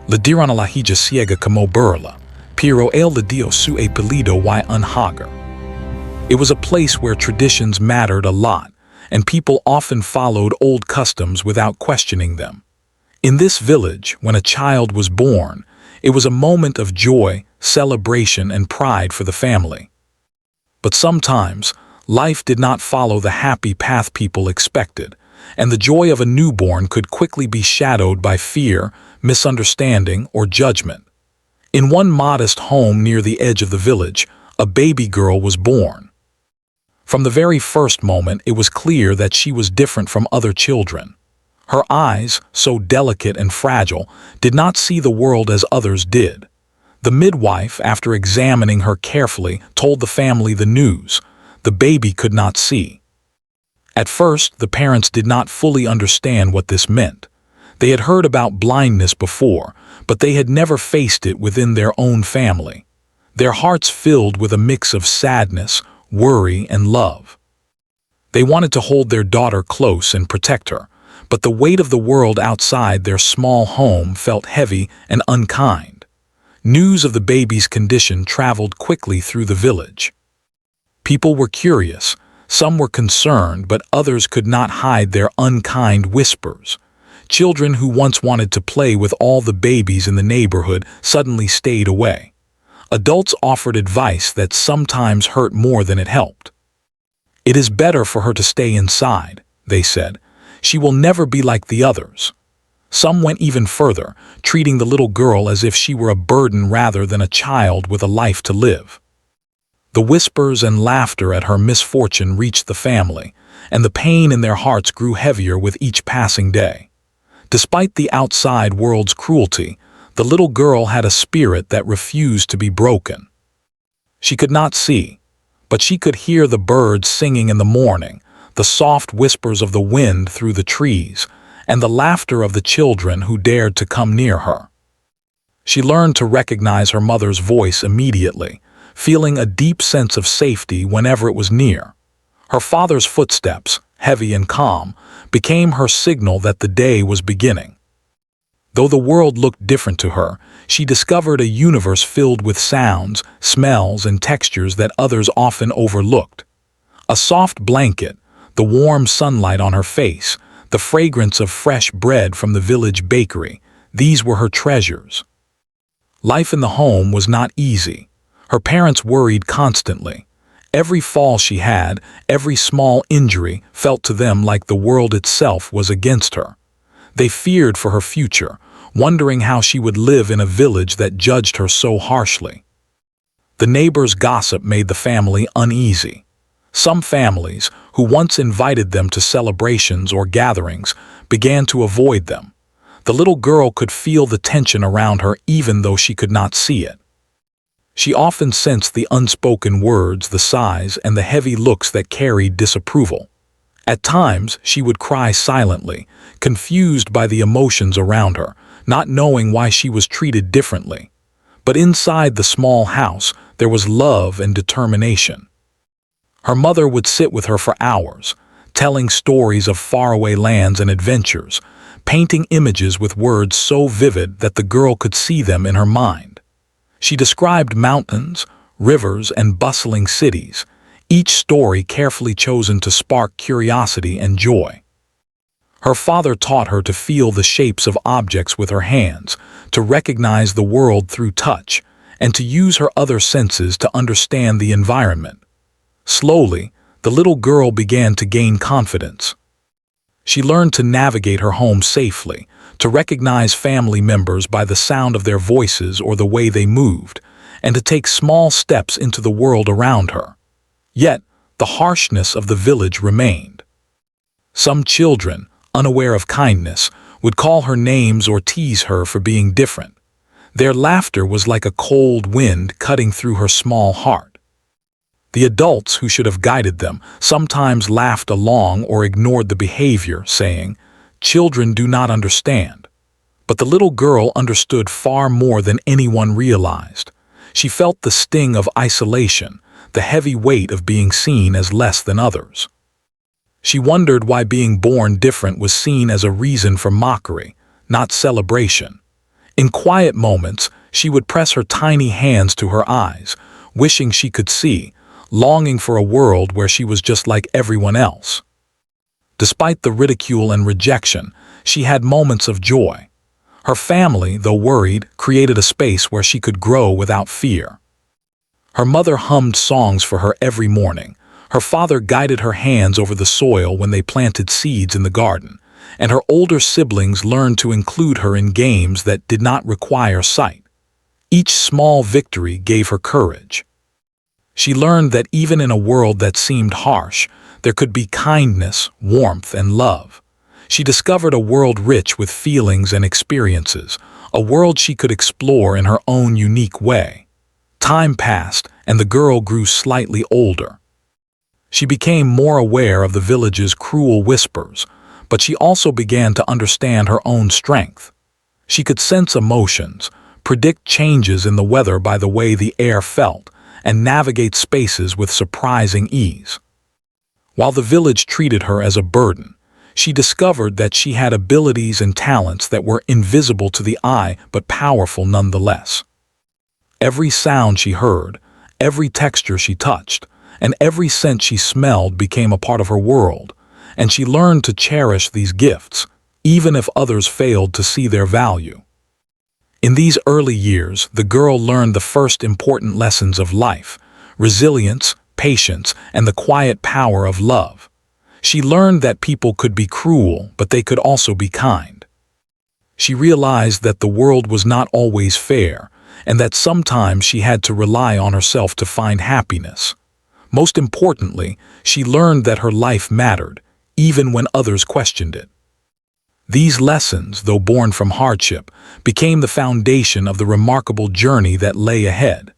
Le diran a la hija ciega como burla, pero él le dio su apellido y unhagar. It was a place where traditions mattered a lot, and people often followed old customs without questioning them. In this village, when a child was born, it was a moment of joy, celebration, and pride for the family. But sometimes, life did not follow the happy path people expected, and the joy of a newborn could quickly be shadowed by fear, misunderstanding, or judgment. In one modest home near the edge of the village, a baby girl was born. From the very first moment, it was clear that she was different from other children. Her eyes, so delicate and fragile, did not see the world as others did. The midwife, after examining her carefully, told the family the news: the baby could not see. At first, the parents did not fully understand what this meant. They had heard about blindness before, but they had never faced it within their own family. Their hearts filled with a mix of sadness, worry, and love. They wanted to hold their daughter close and protect her, but the weight of the world outside their small home felt heavy and unkind. News of the baby's condition traveled quickly through the village. People were curious, some were concerned, but others could not hide their unkind whispers. Children who once wanted to play with all the babies in the neighborhood suddenly stayed away. Adults offered advice that sometimes hurt more than it helped. "It is better for her to stay inside," they said. "She will never be like the others." Some went even further, treating the little girl as if she were a burden rather than a child with a life to live. The whispers and laughter at her misfortune reached the family, and the pain in their hearts grew heavier with each passing day. Despite the outside world's cruelty, the little girl had a spirit that refused to be broken. She could not see, but she could hear the birds singing in the morning, the soft whispers of the wind through the trees, and the laughter of the children who dared to come near her. She learned to recognize her mother's voice immediately, feeling a deep sense of safety whenever it was near. Her father's footsteps, heavy and calm, became her signal that the day was beginning. Though the world looked different to her, she discovered a universe filled with sounds, smells, and textures that others often overlooked. A soft blanket, the warm sunlight on her face, the fragrance of fresh bread from the village bakery, these were her treasures. Life in the home was not easy. Her parents worried constantly. Every fall she had, every small injury, felt to them like the world itself was against her. They feared for her future, wondering how she would live in a village that judged her so harshly. The neighbors' gossip made the family uneasy. Some families, who once invited them to celebrations or gatherings, began to avoid them. The little girl could feel the tension around her even though she could not see it. She often sensed the unspoken words, the sighs, and the heavy looks that carried disapproval. At times, she would cry silently, confused by the emotions around her, not knowing why she was treated differently. But inside the small house, there was love and determination. Her mother would sit with her for hours, telling stories of faraway lands and adventures, painting images with words so vivid that the girl could see them in her mind. She described mountains, rivers, and bustling cities, each story carefully chosen to spark curiosity and joy. Her father taught her to feel the shapes of objects with her hands, to recognize the world through touch, and to use her other senses to understand the environment. Slowly, the little girl began to gain confidence. She learned to navigate her home safely, to recognize family members by the sound of their voices or the way they moved, and to take small steps into the world around her. Yet, the harshness of the village remained. Some children, unaware of kindness, would call her names or tease her for being different. Their laughter was like a cold wind cutting through her small heart. The adults who should have guided them sometimes laughed along or ignored the behavior, saying, "Children do not understand." But the little girl understood far more than anyone realized. She felt the sting of isolation, the heavy weight of being seen as less than others. She wondered why being born different was seen as a reason for mockery, not celebration. In quiet moments, she would press her tiny hands to her eyes, wishing she could see, longing for a world where she was just like everyone else. Despite the ridicule and rejection, she had moments of joy. Her family, though worried, created a space where she could grow without fear. Her mother hummed songs for her every morning. Her father guided her hands over the soil when they planted seeds in the garden, and her older siblings learned to include her in games that did not require sight. Each small victory gave her courage. She learned that even in a world that seemed harsh, there could be kindness, warmth, and love. She discovered a world rich with feelings and experiences, a world she could explore in her own unique way. Time passed, and the girl grew slightly older. She became more aware of the village's cruel whispers, but she also began to understand her own strength. She could sense emotions, predict changes in the weather by the way the air felt, and navigate spaces with surprising ease. While the village treated her as a burden, she discovered that she had abilities and talents that were invisible to the eye but powerful nonetheless. Every sound she heard, every texture she touched, and every scent she smelled became a part of her world, and she learned to cherish these gifts, even if others failed to see their value. In these early years, the girl learned the first important lessons of life: resilience, patience, and the quiet power of love. She learned that people could be cruel, but they could also be kind. She realized that the world was not always fair, and that sometimes she had to rely on herself to find happiness. Most importantly, she learned that her life mattered, even when others questioned it. These lessons, though born from hardship, became the foundation of the remarkable journey that lay ahead.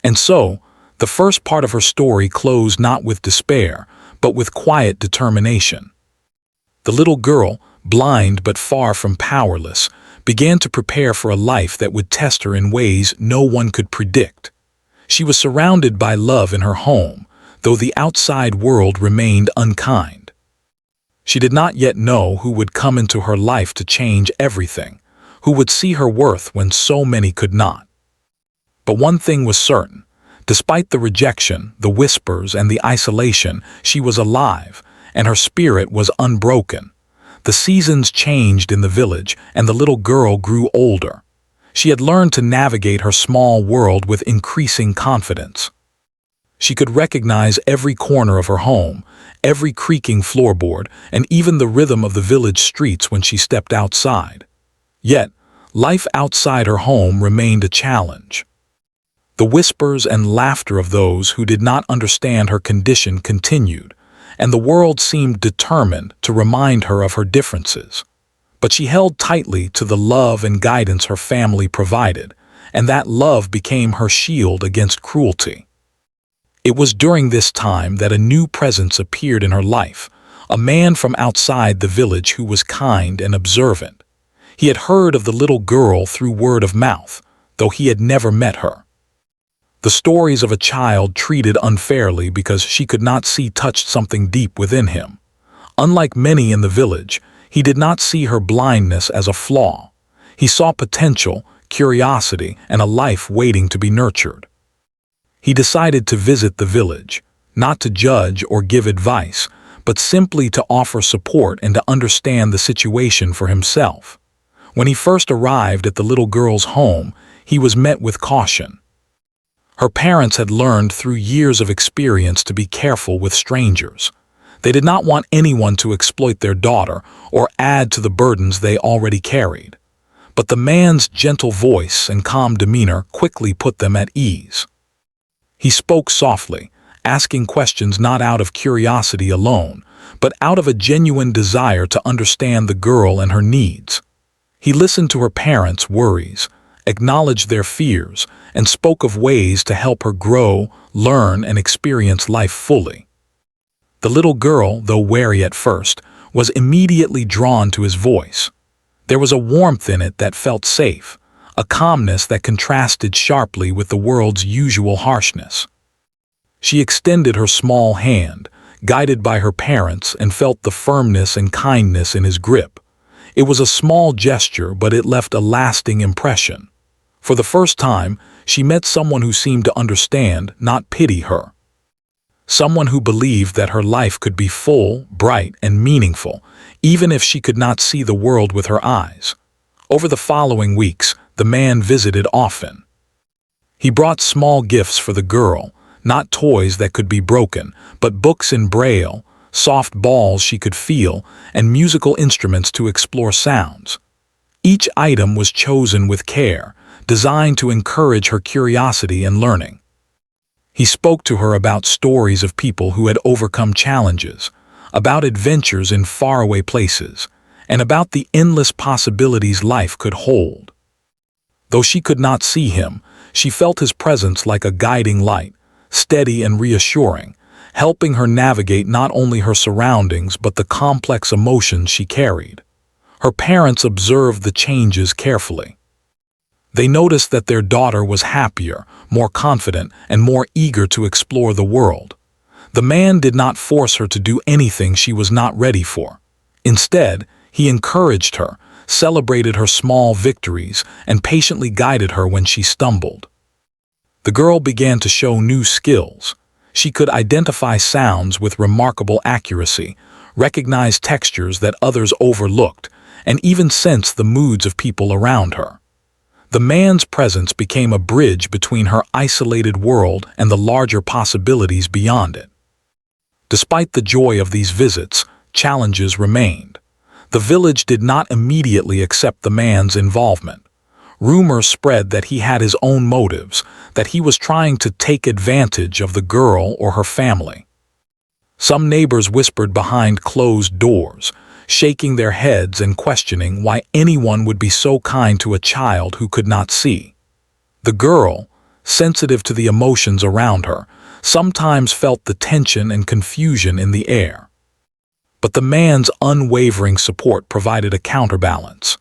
And so, the first part of her story closed not with despair, but with quiet determination. The little girl, blind but far from powerless, began to prepare for a life that would test her in ways no one could predict. She was surrounded by love in her home, though the outside world remained unkind. She did not yet know who would come into her life to change everything, who would see her worth when so many could not. But one thing was certain: despite the rejection, the whispers, and the isolation, she was alive, and her spirit was unbroken. The seasons changed in the village, and the little girl grew older. She had learned to navigate her small world with increasing confidence. She could recognize every corner of her home, every creaking floorboard, and even the rhythm of the village streets when she stepped outside. Yet, life outside her home remained a challenge. The whispers and laughter of those who did not understand her condition continued, and the world seemed determined to remind her of her differences. But she held tightly to the love and guidance her family provided, and that love became her shield against cruelty. It was during this time that a new presence appeared in her life, a man from outside the village who was kind and observant. He had heard of the little girl through word of mouth, though he had never met her. The stories of a child treated unfairly because she could not see touched something deep within him. Unlike many in the village, he did not see her blindness as a flaw. He saw potential, curiosity, and a life waiting to be nurtured. He decided to visit the village, not to judge or give advice, but simply to offer support and to understand the situation for himself. When he first arrived at the little girl's home, he was met with caution. Her parents had learned through years of experience to be careful with strangers. They did not want anyone to exploit their daughter or add to the burdens they already carried. But the man's gentle voice and calm demeanor quickly put them at ease. He spoke softly, asking questions not out of curiosity alone, but out of a genuine desire to understand the girl and her needs. He listened to her parents' worries, acknowledged their fears, and spoke of ways to help her grow, learn, and experience life fully. The little girl, though wary at first, was immediately drawn to his voice. There was a warmth in it that felt safe, a calmness that contrasted sharply with the world's usual harshness. She extended her small hand, guided by her parents, and felt the firmness and kindness in his grip. It was a small gesture, but it left a lasting impression. For the first time, she met someone who seemed to understand, not pity her. Someone who believed that her life could be full, bright, and meaningful, even if she could not see the world with her eyes. Over the following weeks, the man visited often. He brought small gifts for the girl, not toys that could be broken, but books in braille, soft balls she could feel, and musical instruments to explore sounds. Each item was chosen with care, designed to encourage her curiosity and learning. He spoke to her about stories of people who had overcome challenges, about adventures in faraway places, and about the endless possibilities life could hold. Though she could not see him, she felt his presence like a guiding light, steady and reassuring, helping her navigate not only her surroundings but the complex emotions she carried. Her parents observed the changes carefully. They noticed that their daughter was happier, more confident, and more eager to explore the world. The man did not force her to do anything she was not ready for. Instead, he encouraged her, celebrated her small victories, and patiently guided her when she stumbled. The girl began to show new skills. She could identify sounds with remarkable accuracy, recognize textures that others overlooked, and even sense the moods of people around her. The man's presence became a bridge between her isolated world and the larger possibilities beyond it. Despite the joy of these visits, challenges remained. The village did not immediately accept the man's involvement. Rumors spread that he had his own motives, that he was trying to take advantage of the girl or her family. Some neighbors whispered behind closed doors, shaking their heads and questioning why anyone would be so kind to a child who could not see. The girl, sensitive to the emotions around her, sometimes felt the tension and confusion in the air. But the man's unwavering support provided a counterbalance.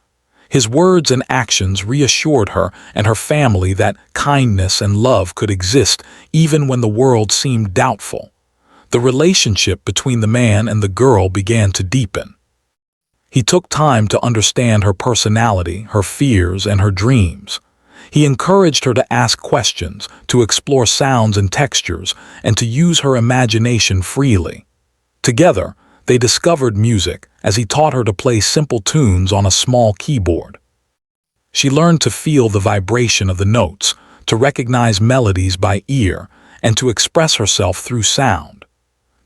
His words and actions reassured her and her family that kindness and love could exist even when the world seemed doubtful. The relationship between the man and the girl began to deepen. He took time to understand her personality, her fears, and her dreams. He encouraged her to ask questions, to explore sounds and textures, and to use her imagination freely. Together, they discovered music as he taught her to play simple tunes on a small keyboard. She learned to feel the vibration of the notes, to recognize melodies by ear, and to express herself through sound.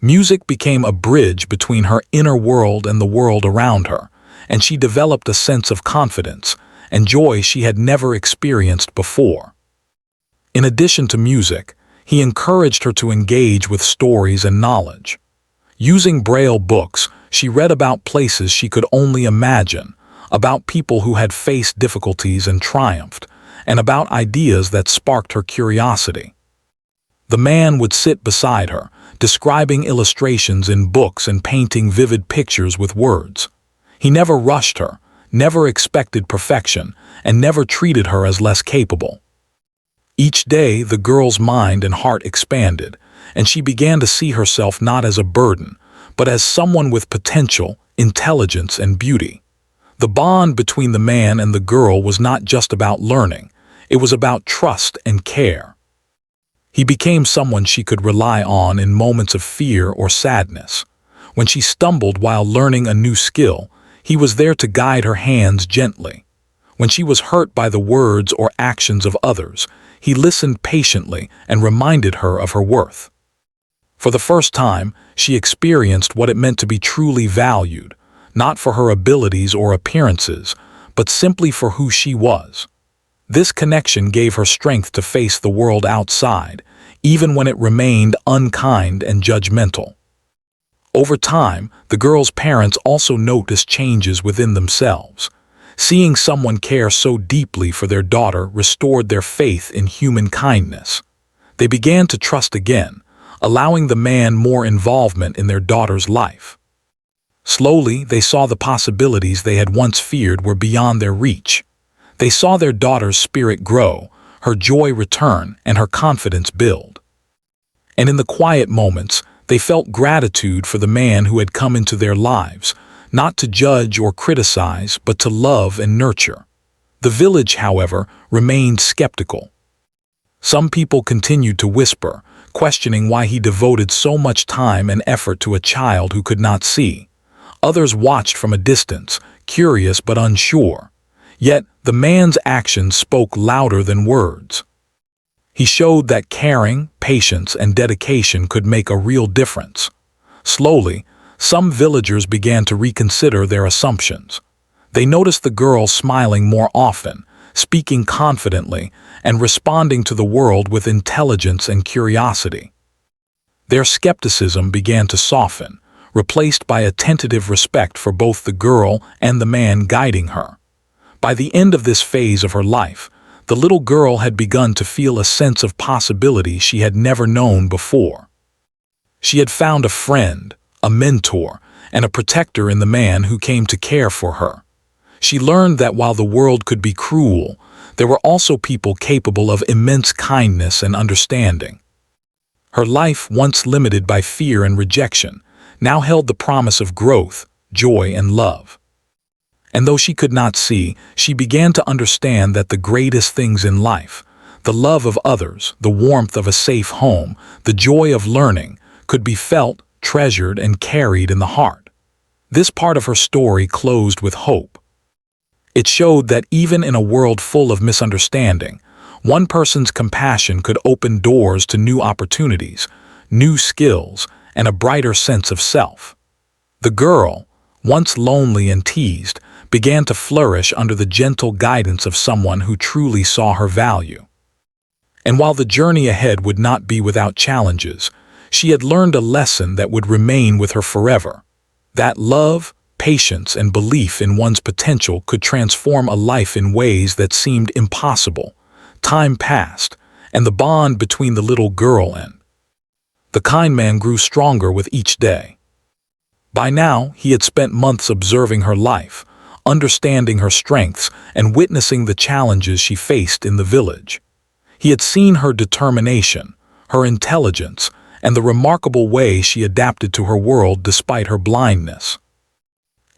Music became a bridge between her inner world and the world around her, and she developed a sense of confidence and joy she had never experienced before. In addition to music, he encouraged her to engage with stories and knowledge. Using braille books, she read about places she could only imagine, about people who had faced difficulties and triumphed, and about ideas that sparked her curiosity. The man would sit beside her, describing illustrations in books and painting vivid pictures with words. He never rushed her, never expected perfection, and never treated her as less capable. Each day, the girl's mind and heart expanded, and she began to see herself not as a burden, but as someone with potential, intelligence, and beauty. The bond between the man and the girl was not just about learning, it was about trust and care. He became someone she could rely on in moments of fear or sadness. When she stumbled while learning a new skill, he was there to guide her hands gently. When she was hurt by the words or actions of others, he listened patiently and reminded her of her worth. For the first time, she experienced what it meant to be truly valued, not for her abilities or appearances, but simply for who she was. This connection gave her strength to face the world outside, even when it remained unkind and judgmental. Over time, the girl's parents also noticed changes within themselves. Seeing someone care so deeply for their daughter restored their faith in human kindness. They began to trust again, allowing the man more involvement in their daughter's life. Slowly, they saw the possibilities they had once feared were beyond their reach. They saw their daughter's spirit grow, her joy return, and her confidence build. And in the quiet moments, they felt gratitude for the man who had come into their lives, not to judge or criticize, but to love and nurture. The village, however, remained skeptical. Some people continued to whisper, questioning why he devoted so much time and effort to a child who could not see. Others watched from a distance, curious but unsure. Yet the man's actions spoke louder than words. He showed that caring, patience, and dedication could make a real difference. Slowly, some villagers began to reconsider their assumptions. They noticed the girl smiling more often, speaking confidently, and responding to the world with intelligence and curiosity. Their skepticism began to soften, replaced by a tentative respect for both the girl and the man guiding her. By the end of this phase of her life, the little girl had begun to feel a sense of possibility she had never known before. She had found a friend, a mentor, and a protector in the man who came to care for her. She learned that while the world could be cruel, there were also people capable of immense kindness and understanding. Her life, once limited by fear and rejection, now held the promise of growth, joy, and love. And though she could not see, she began to understand that the greatest things in life, the love of others, the warmth of a safe home, the joy of learning, could be felt, treasured, and carried in the heart. This part of her story closed with hope. It showed that even in a world full of misunderstanding, one person's compassion could open doors to new opportunities, new skills, and a brighter sense of self. The girl, once lonely and teased, began to flourish under the gentle guidance of someone who truly saw her value. And while the journey ahead would not be without challenges, she had learned a lesson that would remain with her forever. That love, patience, and belief in one's potential could transform a life in ways that seemed impossible. Time passed, and the bond between the little girl and the kind man grew stronger with each day. By now, he had spent months observing her life, understanding her strengths, and witnessing the challenges she faced in the village. He had seen her determination, her intelligence, and the remarkable way she adapted to her world despite her blindness.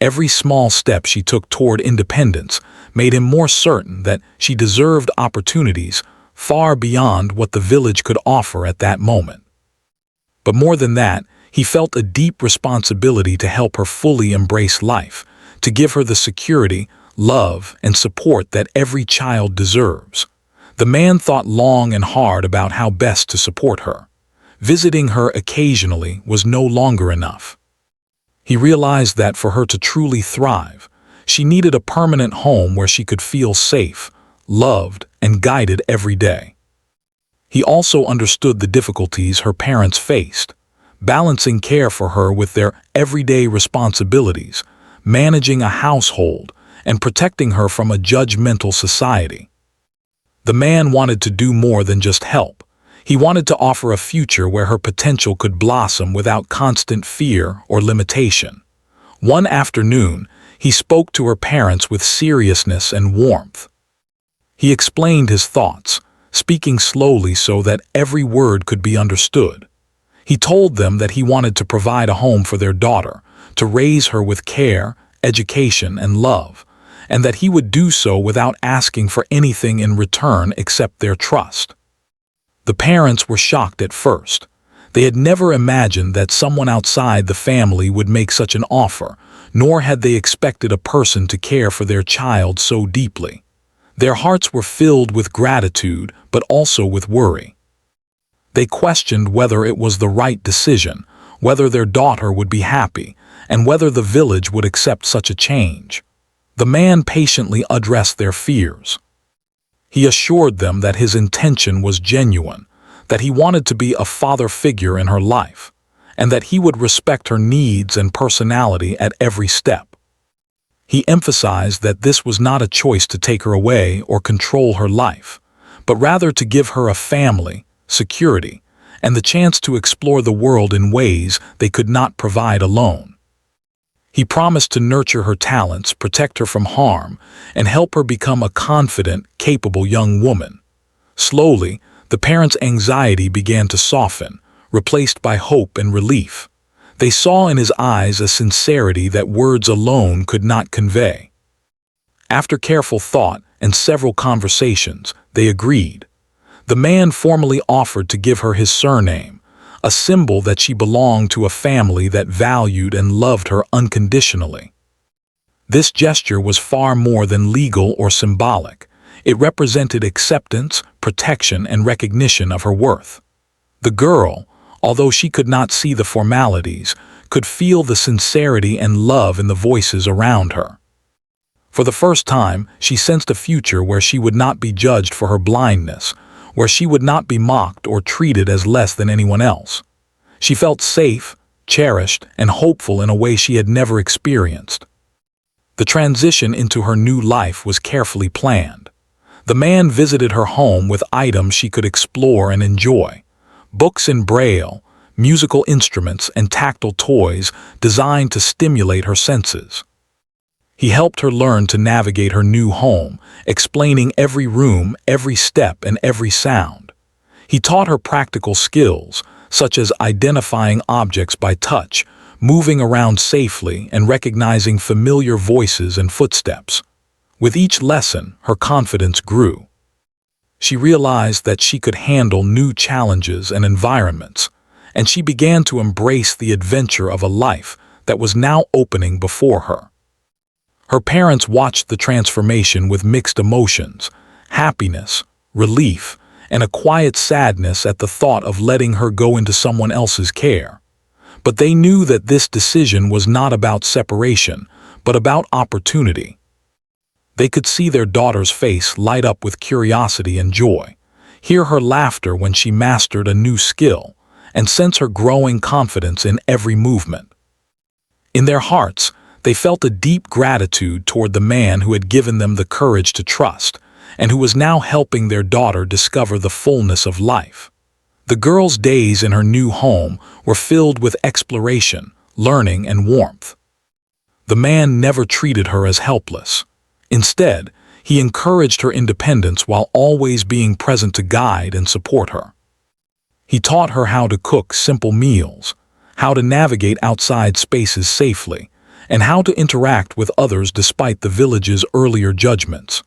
Every small step she took toward independence made him more certain that she deserved opportunities far beyond what the village could offer at that moment. But more than that, he felt a deep responsibility to help her fully embrace life, to give her the security, love, and support that every child deserves. The man thought long and hard about how best to support her. Visiting her occasionally was no longer enough. He realized that for her to truly thrive, she needed a permanent home where she could feel safe, loved, and guided every day. He also understood the difficulties her parents faced, balancing care for her with their everyday responsibilities, managing a household, and protecting her from a judgmental society. The man wanted to do more than just help. He wanted to offer a future where her potential could blossom without constant fear or limitation. One afternoon, he spoke to her parents with seriousness and warmth. He explained his thoughts, speaking slowly so that every word could be understood. He told them that he wanted to provide a home for their daughter, to raise her with care, education, and love, and that he would do so without asking for anything in return except their trust. The parents were shocked at first. They had never imagined that someone outside the family would make such an offer, nor had they expected a person to care for their child so deeply. Their hearts were filled with gratitude, but also with worry. They questioned whether it was the right decision, whether their daughter would be happy, and whether the village would accept such a change. The man patiently addressed their fears. He assured them that his intention was genuine, that he wanted to be a father figure in her life, and that he would respect her needs and personality at every step. He emphasized that this was not a choice to take her away or control her life, but rather to give her a family, security, and the chance to explore the world in ways they could not provide alone. He promised to nurture her talents, protect her from harm, and help her become a confident, capable young woman. Slowly, the parents' anxiety began to soften, replaced by hope and relief. They saw in his eyes a sincerity that words alone could not convey. After careful thought and several conversations, they agreed. The man formally offered to give her his surname, a symbol that she belonged to a family that valued and loved her unconditionally. This gesture was far more than legal or symbolic. It represented acceptance, protection, and recognition of her worth. The girl, although she could not see the formalities, could feel the sincerity and love in the voices around her. For the first time, she sensed a future where she would not be judged for her blindness, where she would not be mocked or treated as less than anyone else. She felt safe, cherished, and hopeful in a way she had never experienced. The transition into her new life was carefully planned. The man visited her home with items she could explore and enjoy. Books in Braille, musical instruments, and tactile toys designed to stimulate her senses. He helped her learn to navigate her new home, explaining every room, every step, and every sound. He taught her practical skills, such as identifying objects by touch, moving around safely, and recognizing familiar voices and footsteps. With each lesson, her confidence grew. She realized that she could handle new challenges and environments, and she began to embrace the adventure of a life that was now opening before her. Her parents watched the transformation with mixed emotions, happiness, relief, and a quiet sadness at the thought of letting her go into someone else's care. But they knew that this decision was not about separation, but about opportunity. They could see their daughter's face light up with curiosity and joy, hear her laughter when she mastered a new skill, and sense her growing confidence in every movement. In their hearts, they felt a deep gratitude toward the man who had given them the courage to trust, and who was now helping their daughter discover the fullness of life. The girl's days in her new home were filled with exploration, learning, and warmth. The man never treated her as helpless. Instead, he encouraged her independence while always being present to guide and support her. He taught her how to cook simple meals, how to navigate outside spaces safely, and how to interact with others despite the village's earlier judgments.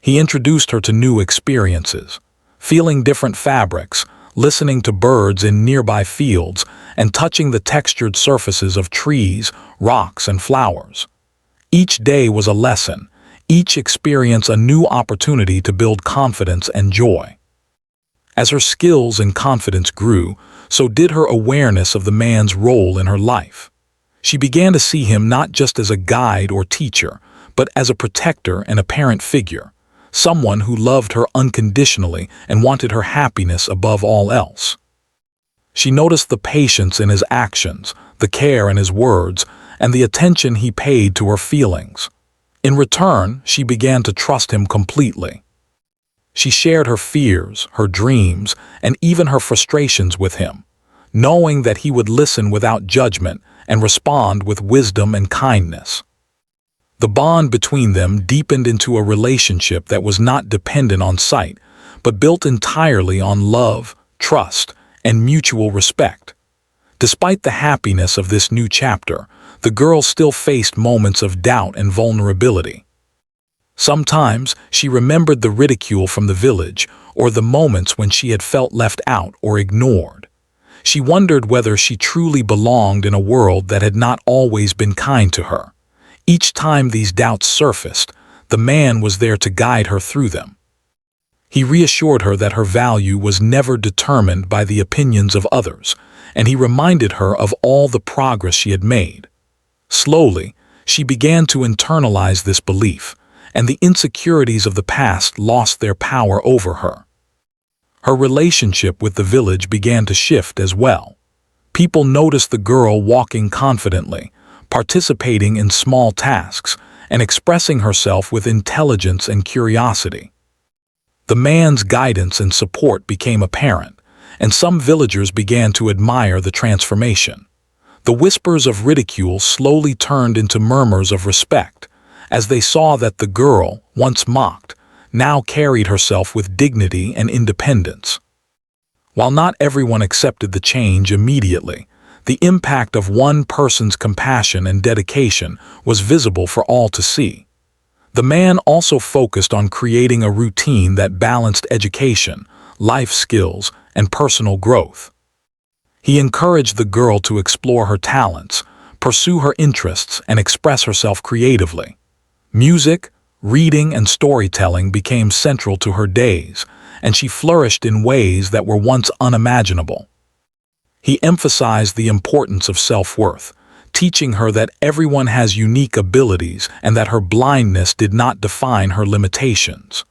He introduced her to new experiences, feeling different fabrics, listening to birds in nearby fields, and touching the textured surfaces of trees, rocks, and flowers. Each day was a lesson, each experience a new opportunity to build confidence and joy. As her skills and confidence grew, so did her awareness of the man's role in her life. She began to see him not just as a guide or teacher, but as a protector and a parent figure, someone who loved her unconditionally and wanted her happiness above all else. She noticed the patience in his actions, the care in his words, and the attention he paid to her feelings. In return, she began to trust him completely. She shared her fears, her dreams, and even her frustrations with him, knowing that he would listen without judgment and respond with wisdom and kindness. The bond between them deepened into a relationship that was not dependent on sight, but built entirely on love, trust, and mutual respect. Despite the happiness of this new chapter, the girl still faced moments of doubt and vulnerability. Sometimes she remembered the ridicule from the village or the moments when she had felt left out or ignored. She wondered whether she truly belonged in a world that had not always been kind to her. Each time these doubts surfaced, the man was there to guide her through them. He reassured her that her value was never determined by the opinions of others, and he reminded her of all the progress she had made. Slowly, she began to internalize this belief, and the insecurities of the past lost their power over her. Her relationship with the village began to shift as well. People noticed the girl walking confidently, participating in small tasks, and expressing herself with intelligence and curiosity. The man's guidance and support became apparent, and some villagers began to admire the transformation. The whispers of ridicule slowly turned into murmurs of respect, as they saw that the girl, once mocked, now carried herself with dignity and independence. While not everyone accepted the change immediately, The impact of one person's compassion and dedication was visible for all to see. The man also focused on creating a routine that balanced education, life skills, and personal growth. He encouraged the girl to explore her talents, pursue her interests, and express herself creatively. Music, reading, and storytelling became central to her days, and she flourished in ways that were once unimaginable. He emphasized the importance of self-worth, teaching her that everyone has unique abilities and that her blindness did not define her limitations.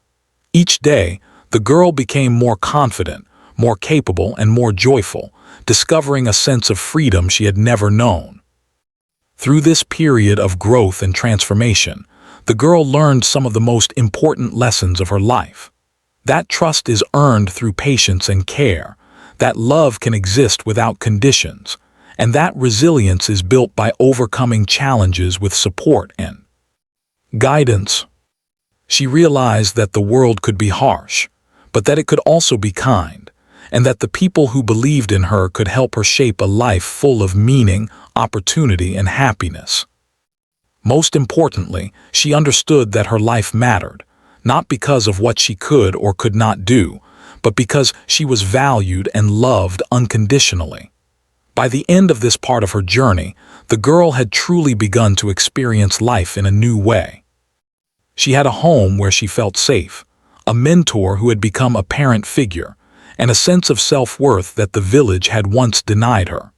Each day, the girl became more confident, more capable, and more joyful, discovering a sense of freedom she had never known. Through this period of growth and transformation, the girl learned some of the most important lessons of her life. That trust is earned through patience and care, that love can exist without conditions, and that resilience is built by overcoming challenges with support and guidance. She realized that the world could be harsh, but that it could also be kind, and that the people who believed in her could help her shape a life full of meaning, opportunity, and happiness. Most importantly, she understood that her life mattered, not because of what she could or could not do, but because she was valued and loved unconditionally. By the end of this part of her journey, the girl had truly begun to experience life in a new way. She had a home where she felt safe, a mentor who had become a parent figure, and a sense of self-worth that the village had once denied her.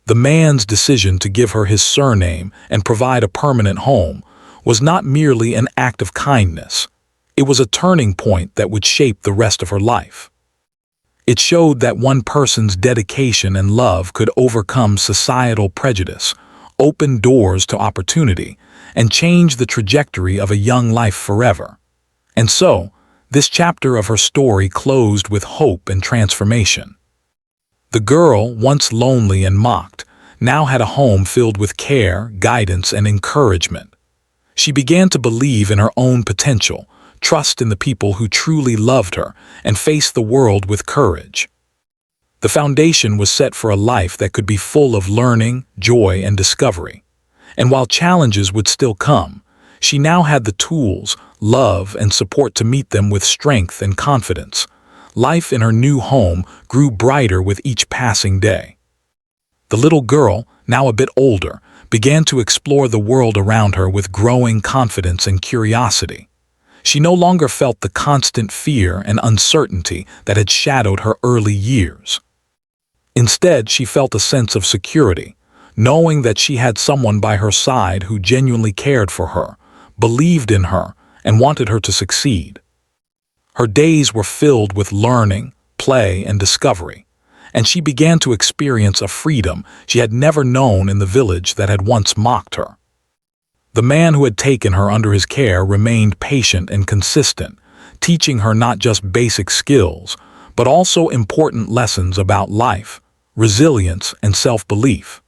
The man's decision to give her his surname and provide a permanent home was not merely an act of kindness. It was a turning point that would shape the rest of her life. It showed that one person's dedication and love could overcome societal prejudice, open doors to opportunity, and change the trajectory of a young life forever. And so, this chapter of her story closed with hope and transformation. The girl, once lonely and mocked, now had a home filled with care, guidance, and encouragement. She began to believe in her own potential, trust in the people who truly loved her, and face the world with courage. The foundation was set for a life that could be full of learning, joy, and discovery. And while challenges would still come, she now had the tools, love, and support to meet them with strength and confidence. Life in her new home grew brighter with each passing day. The little girl, now a bit older, began to explore the world around her with growing confidence and curiosity. She no longer felt the constant fear and uncertainty that had shadowed her early years. Instead, she felt a sense of security, knowing that she had someone by her side who genuinely cared for her, believed in her, and wanted her to succeed. Her days were filled with learning, play, and discovery, and she began to experience a freedom she had never known in the village that had once mocked her. The man who had taken her under his care remained patient and consistent, teaching her not just basic skills, but also important lessons about life, resilience, and self-belief.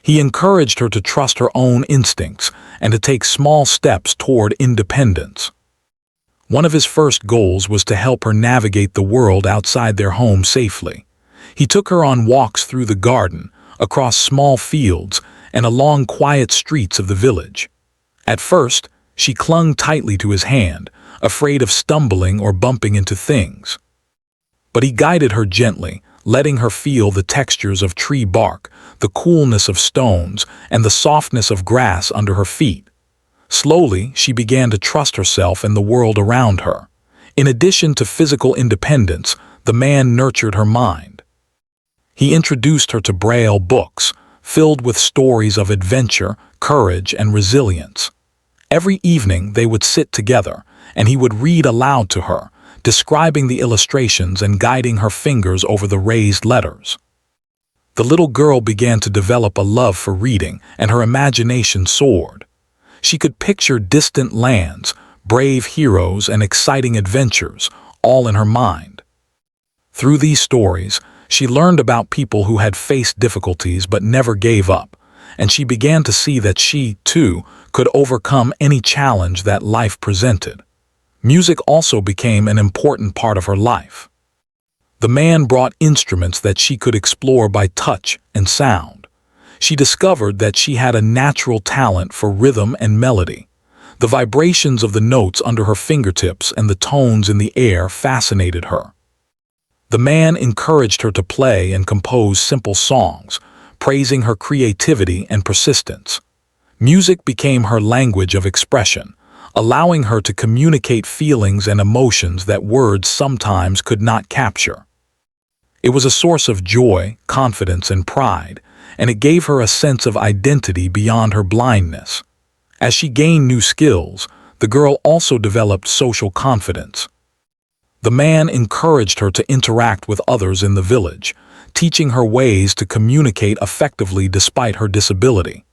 He encouraged her to trust her own instincts and to take small steps toward independence. One of his first goals was to help her navigate the world outside their home safely. He took her on walks through the garden, across small fields, and along quiet streets of the village. At first, she clung tightly to his hand, afraid of stumbling or bumping into things. But he guided her gently, letting her feel the textures of tree bark, the coolness of stones, and the softness of grass under her feet. Slowly, she began to trust herself and the world around her. In addition to physical independence, the man nurtured her mind. He introduced her to Braille books, filled with stories of adventure, courage, and resilience. Every evening they would sit together, and he would read aloud to her, describing the illustrations and guiding her fingers over the raised letters. The little girl began to develop a love for reading, and her imagination soared. She could picture distant lands, brave heroes, and exciting adventures, all in her mind. Through these stories, she learned about people who had faced difficulties but never gave up, and she began to see that she, too, could overcome any challenge that life presented. Music also became an important part of her life. The man brought instruments that she could explore by touch and sound. She discovered that she had a natural talent for rhythm and melody. The vibrations of the notes under her fingertips and the tones in the air fascinated her. The man encouraged her to play and compose simple songs, praising her creativity and persistence. Music became her language of expression, allowing her to communicate feelings and emotions that words sometimes could not capture. It was a source of joy, confidence, and pride, and it gave her a sense of identity beyond her blindness. As she gained new skills, the girl also developed social confidence. The man encouraged her to interact with others in the village, teaching her ways to communicate effectively despite her disability.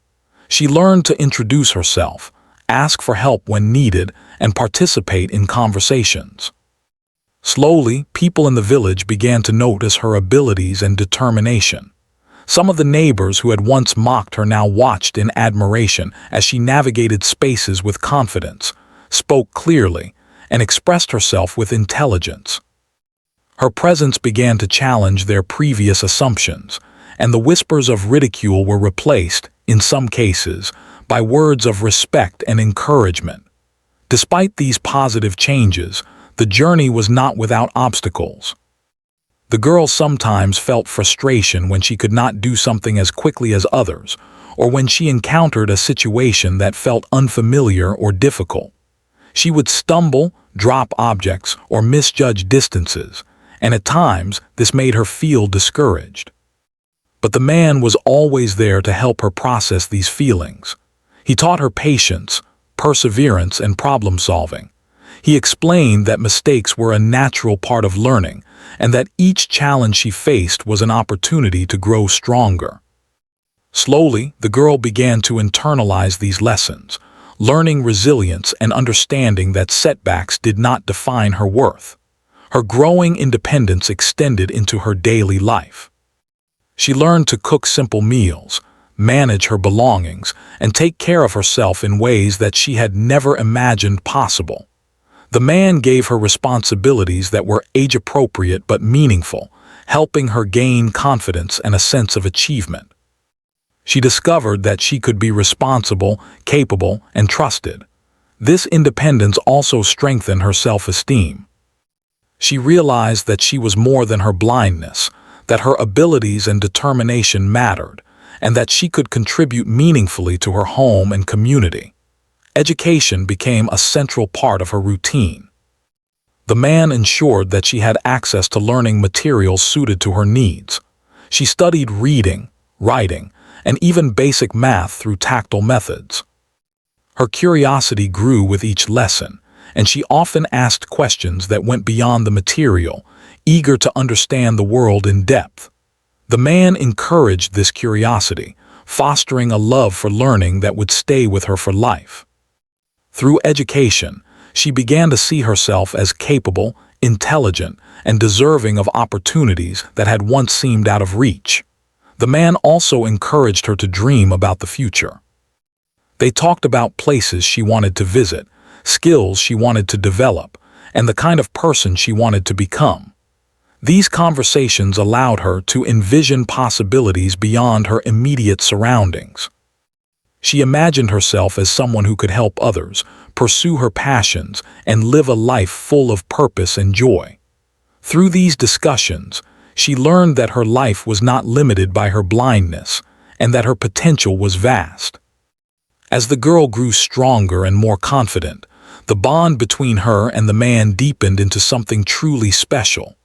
She learned to introduce herself, ask for help when needed, and participate in conversations. Slowly, people in the village began to notice her abilities and determination. Some of the neighbors who had once mocked her now watched in admiration as she navigated spaces with confidence, spoke clearly, and expressed herself with intelligence. Her presence began to challenge their previous assumptions, and the whispers of ridicule were replaced, in some cases, by words of respect and encouragement. Despite these positive changes, the journey was not without obstacles. The girl sometimes felt frustration when she could not do something as quickly as others, or when she encountered a situation that felt unfamiliar or difficult. She would stumble, drop objects, or misjudge distances, and at times this made her feel discouraged. But the man was always there to help her process these feelings. He taught her patience, perseverance, and problem-solving. He explained that mistakes were a natural part of learning, and that each challenge she faced was an opportunity to grow stronger. Slowly, the girl began to internalize these lessons, learning resilience and understanding that setbacks did not define her worth. Her growing independence extended into her daily life. She learned to cook simple meals, manage her belongings, and take care of herself in ways that she had never imagined possible. The man gave her responsibilities that were age-appropriate but meaningful, helping her gain confidence and a sense of achievement. She discovered that she could be responsible, capable, and trusted. This independence also strengthened her self-esteem. She realized that she was more than her blindness, that her abilities and determination mattered, and that she could contribute meaningfully to her home and community. Education became a central part of her routine. The man ensured that she had access to learning materials suited to her needs. She studied reading, writing, and even basic math through tactile methods. Her curiosity grew with each lesson, and she often asked questions that went beyond the material, eager to understand the world in depth. The man encouraged this curiosity, fostering a love for learning that would stay with her for life. Through education, she began to see herself as capable, intelligent, and deserving of opportunities that had once seemed out of reach. The man also encouraged her to dream about the future. They talked about places she wanted to visit, skills she wanted to develop, and the kind of person she wanted to become. These conversations allowed her to envision possibilities beyond her immediate surroundings. She imagined herself as someone who could help others, pursue her passions, and live a life full of purpose and joy. Through these discussions, she learned that her life was not limited by her blindness, and that her potential was vast. As the girl grew stronger and more confident, the bond between her and the man deepened into something truly special.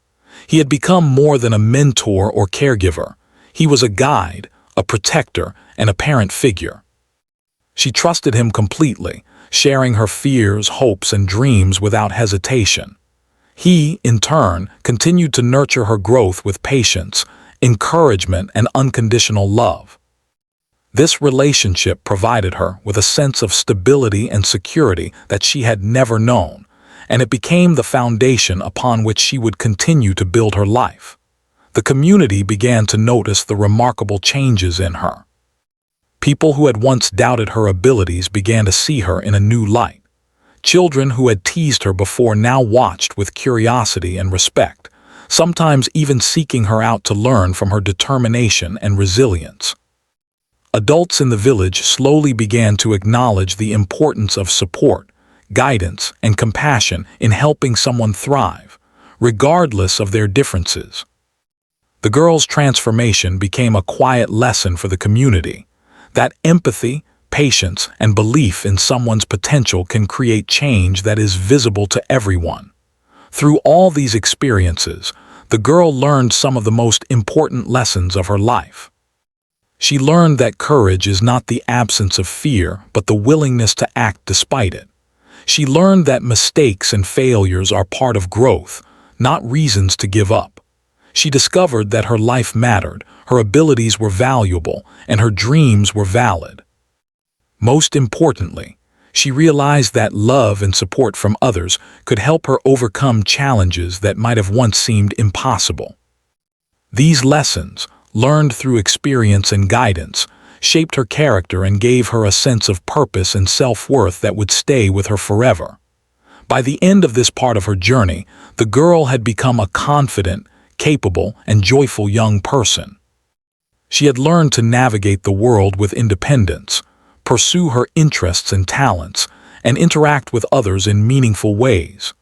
He had become more than a mentor or caregiver. He was a guide, a protector, and a parent figure. She trusted him completely, sharing her fears, hopes, and dreams without hesitation. He, in turn, continued to nurture her growth with patience, encouragement, and unconditional love. This relationship provided her with a sense of stability and security that she had never known, and it became the foundation upon which she would continue to build her life. The community began to notice the remarkable changes in her. People who had once doubted her abilities began to see her in a new light. Children who had teased her before now watched with curiosity and respect. sometimes even seeking her out to learn from her determination and resilience. Adults in the village slowly began to acknowledge the importance of support, guidance, and compassion in helping someone thrive, regardless of their differences. The girl's transformation became a quiet lesson for the community that empathy, patience, and belief in someone's potential can create change that is visible to everyone. Through all these experiences, the girl learned some of the most important lessons of her life. She learned that courage is not the absence of fear, but the willingness to act despite it. She learned that mistakes and failures are part of growth, not reasons to give up. She discovered that her life mattered, her abilities were valuable, and her dreams were valid. Most importantly, she realized that love and support from others could help her overcome challenges that might have once seemed impossible. These lessons, learned through experience and guidance, shaped her character and gave her a sense of purpose and self-worth that would stay with her forever. By the end of this part of her journey, the girl had become a confident, capable, and joyful young person. She had learned to navigate the world with independence, pursue her interests and talents, and interact with others in meaningful ways.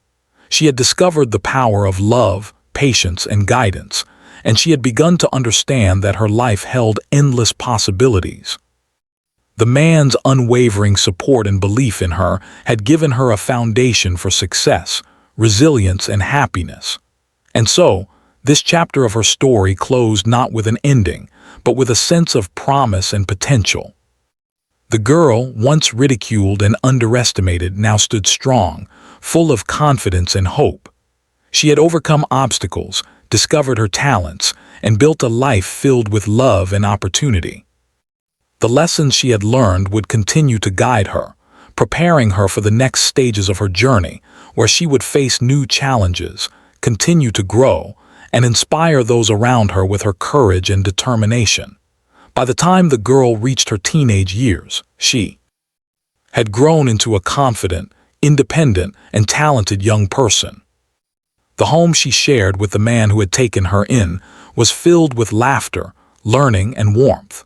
She had discovered the power of love, patience, and guidance, and she had begun to understand that her life held endless possibilities. The man's unwavering support and belief in her had given her a foundation for success, resilience, and happiness. And so, this chapter of her story closed not with an ending, but with a sense of promise and potential. The girl, once ridiculed and underestimated, now stood strong, full of confidence and hope. She had overcome obstacles, discovered her talents, and built a life filled with love and opportunity. The lessons she had learned would continue to guide her, preparing her for the next stages of her journey, where she would face new challenges, continue to grow, and inspire those around her with her courage and determination. By the time the girl reached her teenage years, she had grown into a confident, independent, and talented young person. The home she shared with the man who had taken her in was filled with laughter, learning, and warmth.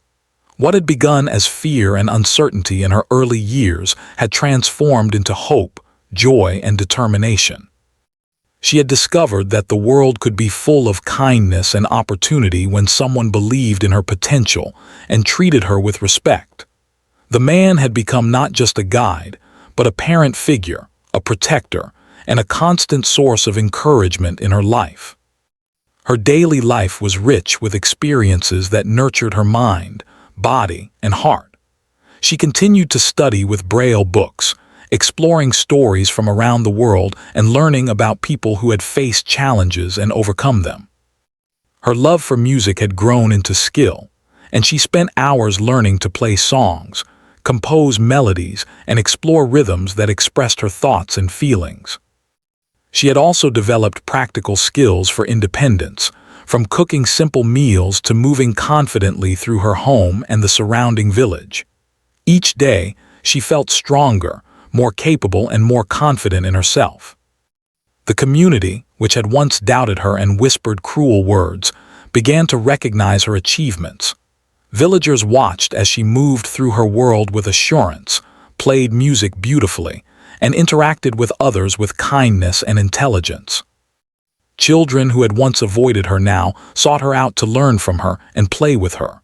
What had begun as fear and uncertainty in her early years had transformed into hope, joy, and determination. She had discovered that the world could be full of kindness and opportunity when someone believed in her potential and treated her with respect. The man had become not just a guide, but a parent figure, a protector, and a constant source of encouragement in her life. Her daily life was rich with experiences that nurtured her mind, body, and heart. She continued to study with Braille books, exploring stories from around the world and learning about people who had faced challenges and overcome them. Her love for music had grown into skill, and she spent hours learning to play songs, compose melodies, and explore rhythms that expressed her thoughts and feelings. She had also developed practical skills for independence, from cooking simple meals to moving confidently through her home and the surrounding village. Each day, she felt stronger, more capable, and more confident in herself. The community, which had once doubted her and whispered cruel words, began to recognize her achievements. Villagers watched as she moved through her world with assurance, played music beautifully, and interacted with others with kindness and intelligence. Children who had once avoided her now sought her out to learn from her and play with her.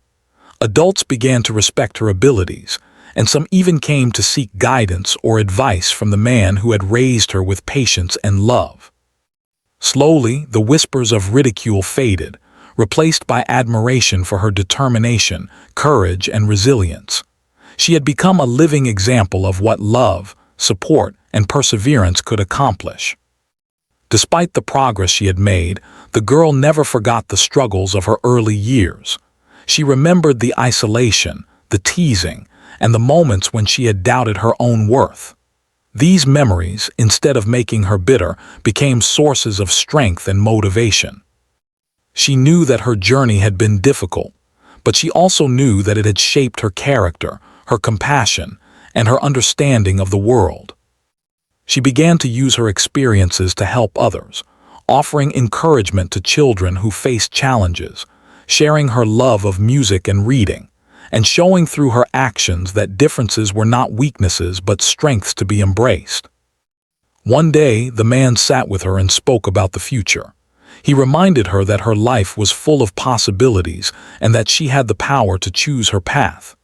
Adults began to respect her abilities, and some even came to seek guidance or advice from the man who had raised her with patience and love. Slowly, the whispers of ridicule faded, replaced by admiration for her determination, courage, and resilience. She had become a living example of what love, support, and perseverance could accomplish. Despite the progress she had made, the girl never forgot the struggles of her early years. She remembered the isolation, the teasing, and the moments when she had doubted her own worth. These memories, instead of making her bitter, became sources of strength and motivation. She knew that her journey had been difficult, but she also knew that it had shaped her character, her compassion, and her understanding of the world. She began to use her experiences to help others, offering encouragement to children who face challenges, sharing her love of music and reading, and showing through her actions that differences were not weaknesses but strengths to be embraced. One day, the man sat with her and spoke about the future. He reminded her that her life was full of possibilities and that she had the power to choose her path.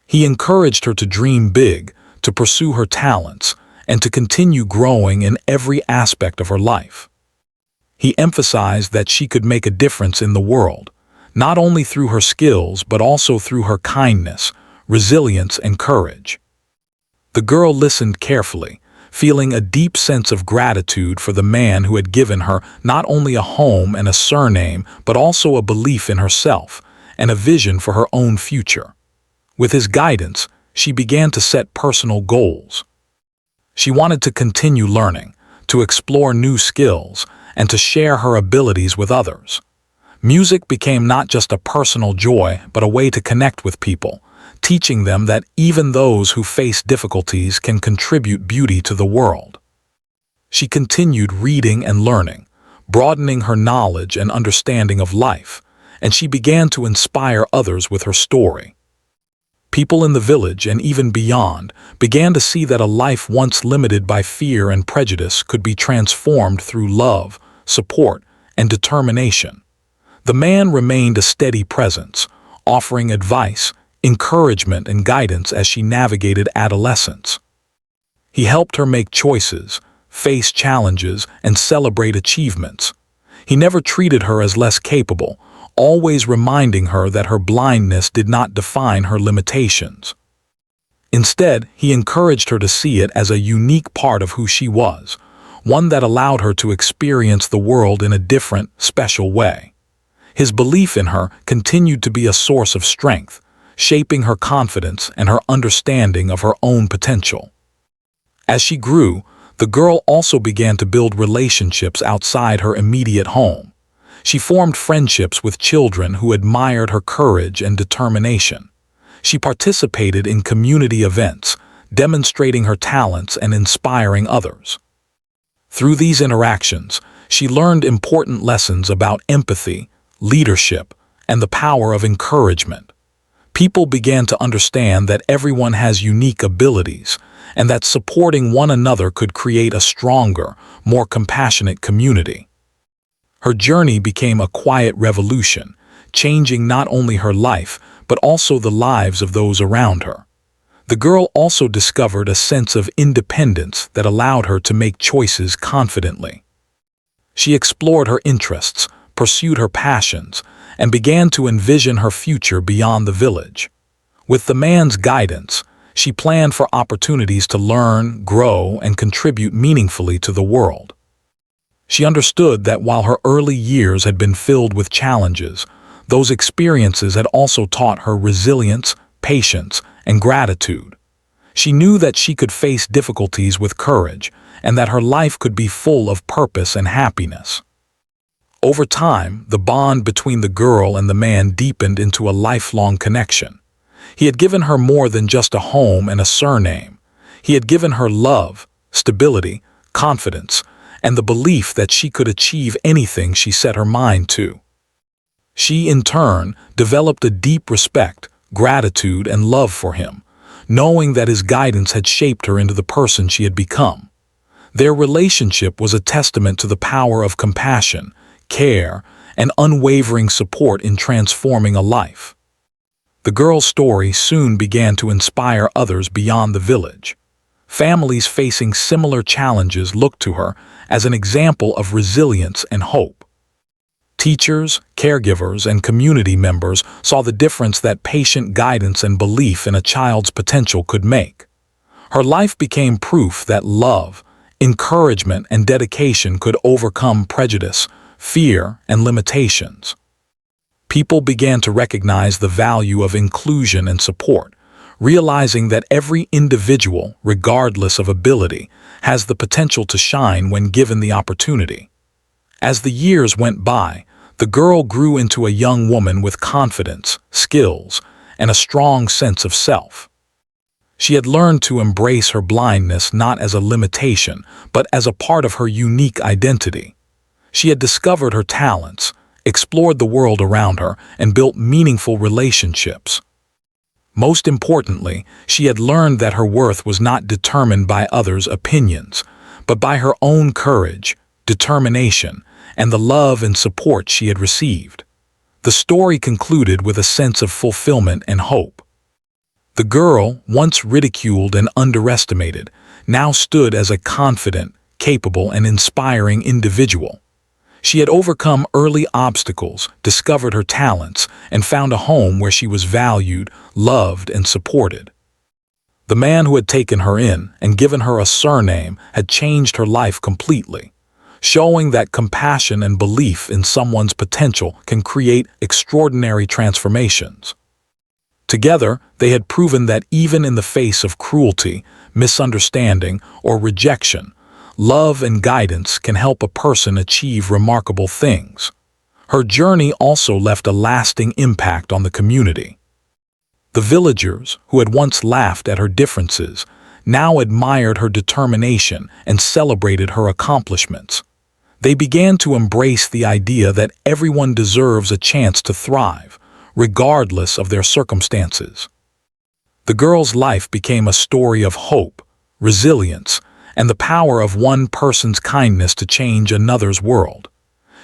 He encouraged her to dream big, to pursue her talents, and to continue growing in every aspect of her life. He emphasized that she could make a difference in the world, not only through her skills but also through her kindness, resilience, and courage. The girl listened carefully, feeling a deep sense of gratitude for the man who had given her not only a home and a surname but also a belief in herself and a vision for her own future. With his guidance, she began to set personal goals. She wanted to continue learning, to explore new skills, and to share her abilities with others. Music became not just a personal joy but a way to connect with people, teaching them that even those who face difficulties can contribute beauty to the world. She continued reading and learning, broadening her knowledge and understanding of life, and she began to inspire others with her story. People in the village and even beyond began to see that a life once limited by fear and prejudice could be transformed through love, support, and determination. The man remained a steady presence, offering advice, encouragement, and guidance as she navigated adolescence. He helped her make choices, face challenges, and celebrate achievements. He never treated her as less capable, always reminding her that her blindness did not define her limitations. Instead, he encouraged her to see it as a unique part of who she was, one that allowed her to experience the world in a different, special way. His belief in her continued to be a source of strength, shaping her confidence and her understanding of her own potential. As she grew, the girl also began to build relationships outside her immediate home. She formed friendships with children who admired her courage and determination. She participated in community events, demonstrating her talents and inspiring others. Through these interactions, she learned important lessons about empathy, leadership, and the power of encouragement. People began to understand that everyone has unique abilities, and that supporting one another could create a stronger, more compassionate community. Her journey became a quiet revolution, changing not only her life, but also the lives of those around her. The girl also discovered a sense of independence that allowed her to make choices confidently. She explored her interests, pursued her passions, and began to envision her future beyond the village. With the man's guidance, she planned for opportunities to learn, grow, and contribute meaningfully to the world. She understood that while her early years had been filled with challenges, those experiences had also taught her resilience, patience, and gratitude. She knew that she could face difficulties with courage, and that her life could be full of purpose and happiness. Over time, the bond between the girl and the man deepened into a lifelong connection. He had given her more than just a home and a surname. He had given her love, stability, confidence, and the belief that she could achieve anything she set her mind to. She, in turn, developed a deep respect, gratitude, and love for him, knowing that his guidance had shaped her into the person she had become. Their relationship was a testament to the power of compassion, care, and unwavering support in transforming a life. The girl's story soon began to inspire others beyond the village. Families facing similar challenges looked to her as an example of resilience and hope. Teachers, caregivers, and community members saw the difference that patient guidance and belief in a child's potential could make. Her life became proof that love, encouragement, and dedication could overcome prejudice, fear, and limitations. People began to recognize the value of inclusion and support, realizing that every individual, regardless of ability, has the potential to shine when given the opportunity. As the years went by, the girl grew into a young woman with confidence, skills, and a strong sense of self. She had learned to embrace her blindness not as a limitation, but as a part of her unique identity. She had discovered her talents, explored the world around her, and built meaningful relationships. Most importantly, she had learned that her worth was not determined by others' opinions, but by her own courage, determination, and the love and support she had received. The story concluded with a sense of fulfillment and hope. The girl, once ridiculed and underestimated, now stood as a confident, capable, and inspiring individual. She had overcome early obstacles, discovered her talents, and found a home where she was valued, loved, and supported. The man who had taken her in and given her a surname had changed her life completely, showing that compassion and belief in someone's potential can create extraordinary transformations. Together, they had proven that even in the face of cruelty, misunderstanding, or rejection, love and guidance can help a person achieve remarkable things. Her journey also left a lasting impact on the community. The villagers, who had once laughed at her differences, now admired her determination and celebrated her accomplishments. They began to embrace the idea that everyone deserves a chance to thrive, regardless of their circumstances. The girl's life became a story of hope, resilience, and the power of one person's kindness to change another's world.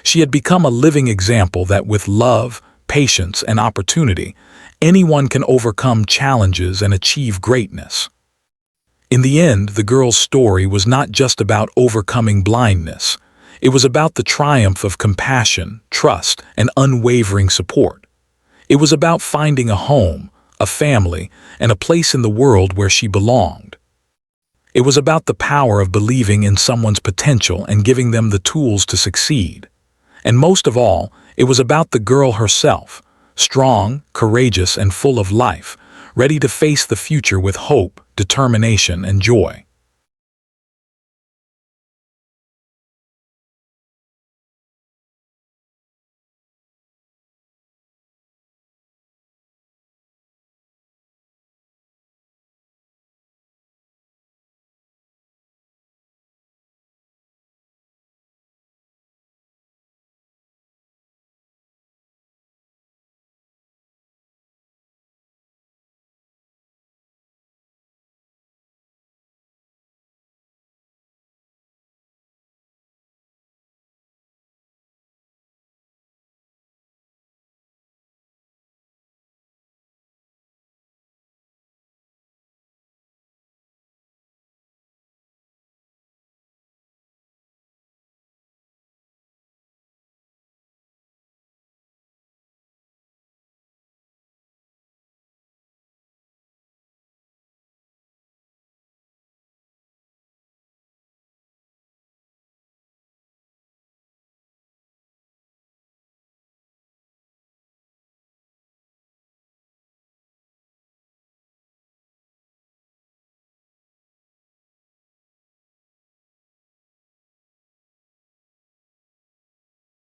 She had become a living example that with love, patience, and opportunity, anyone can overcome challenges and achieve greatness. In the end, the girl's story was not just about overcoming blindness. It was about the triumph of compassion, trust, and unwavering support. It was about finding a home, a family, and a place in the world where she belonged. It was about the power of believing in someone's potential and giving them the tools to succeed. And most of all, it was about the girl herself, strong, courageous, and full of life, ready to face the future with hope, determination, and joy.